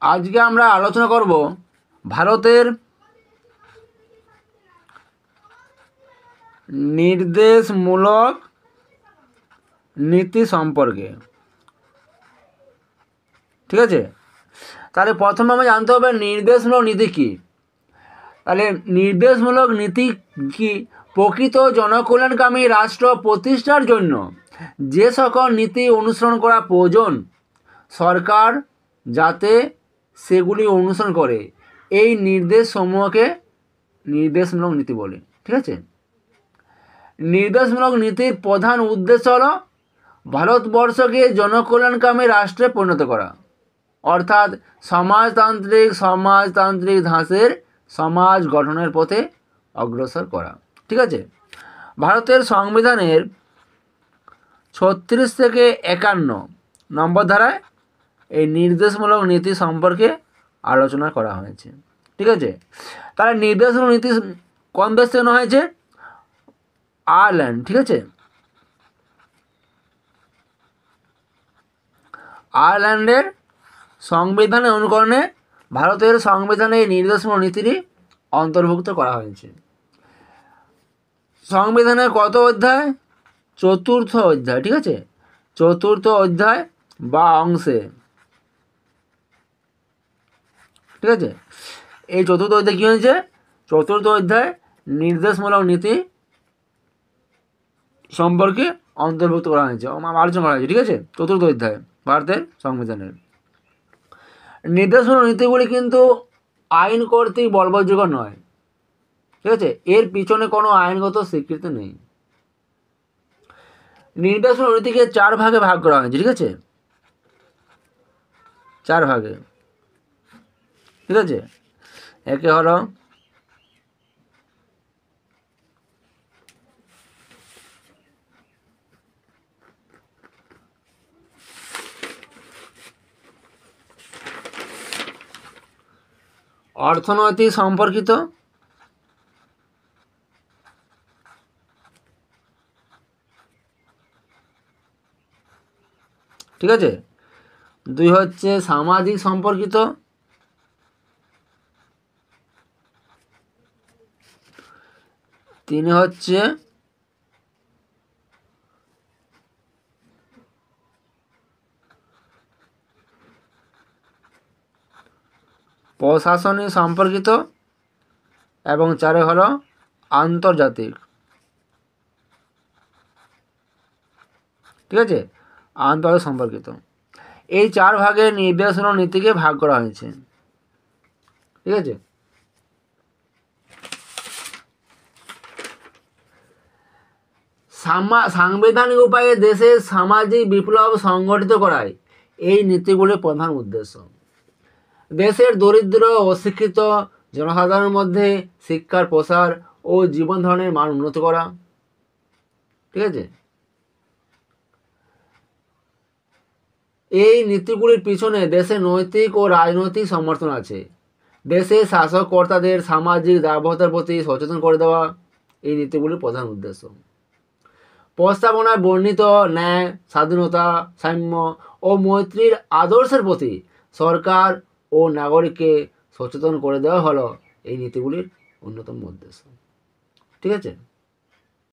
আজকে আমরা আলোচনা করব ভারতের নির্দেশমূলক নীতি সম্পর্কে। ঠিক আছে, তাহলে প্রথমে আমরা জানতে হবে নির্দেশমূলক নীতি কী। তাহলে নির্দেশমূলক নীতি কি? প্রকৃত জনকল্যাণকামী রাষ্ট্র প্রতিষ্ঠার জন্য যে সকল নীতি অনুসরণ করা প্রয়োজন, সরকার যাতে সেগুলি অনুসরণ করে, এই নির্দেশসমূহকে নির্দেশমূলক নীতি বলে। ঠিক আছে, নির্দেশমূলক নীতির প্রধান উদ্দেশ্য হলো ভারতবর্ষকে জনকল্যাণকামী রাষ্ট্রে পরিণত করা, অর্থাৎ সমাজতান্ত্রিক ধাঁচের সমাজ গঠনের পথে অগ্রসর করা। ঠিক আছে, ভারতের সংবিধানের 36 থেকে 51 নম্বর ধারায় এই নির্দেশমূলক নীতি সম্পর্কে আলোচনা করা হয়েছে। ঠিক আছে, তাহলে নির্দেশমূলক নীতি কোন দেশ থেকে নেওয়া হয়েছে? আয়ারল্যান্ড। ঠিক আছে, আয়ারল্যান্ডের সংবিধানের অনুকরণে ভারতের সংবিধানে এই নির্দেশমূলক নীতিটি অন্তর্ভুক্ত করা হয়েছে। সংবিধানের কত অধ্যায়? 4th অধ্যায়। ঠিক আছে, 4th অধ্যায় বা অংশে। ঠিক আছে, এই 4th অধ্যায় কী হয়েছে? 4th অধ্যায় নির্দেশমূলক নীতি সম্পর্কে অন্তর্ভুক্ত করা হয়েছে, আলোচনা করা হয়েছে। ঠিক আছে, 4th অধ্যায় ভারতের সংবিধানের। নির্দেশমূলক নীতিগুলি কিন্তু আইন কর্তৃক বলবৎযোগ্য নয়। ঠিক আছে, এর পিছনে কোনো আইনগত স্বীকৃতি নেই। নির্দেশমূলক নীতিকে 4 ভাগে ভাগ করা হয়েছে। ঠিক আছে, 4 ভাগে। ঠিক আছে, একে হলো অর্থনৈতিক সম্পর্কিত, ঠিক আছে, 2 হচ্ছে সামাজিক সম্পর্কিত, 3 হচ্ছে প্রশাসনিক সম্পর্কিত এবং 4 হলো আন্তর্জাতিক। ঠিক আছে, আন্তর্জাতিক সম্পর্কিত। এই 4 ভাগে নির্দেশমূলক নীতিকে ভাগ করা হয়েছে। ঠিক আছে, সাংবিধানিক উপায়ে দেশের সামাজিক বিপ্লব সংগঠিত করাই এই নীতিগুলির প্রধান উদ্দেশ্য। দেশের দরিদ্র অশিক্ষিত জনসাধারণের মধ্যে শিক্ষার প্রসার ও জীবন ধারণের মান উন্নত করা। ঠিক আছে, এই নীতিগুলির পিছনে দেশের নৈতিক ও রাজনৈতিক সমর্থন আছে। দেশের শাসক কর্তাদের সামাজিক দায়বদ্ধতার প্রতি সচেতন করে দেওয়া এই নীতিগুলির প্রধান উদ্দেশ্য। প্রস্তাবনায় বর্ণিত ন্যায়, স্বাধীনতা, সাম্য ও মৈত্রীর আদর্শের প্রতি সরকার ও নাগরিককে সচেতন করে দেওয়া হলো এই নীতিগুলির অন্যতম উদ্দেশ্য। ঠিক আছে।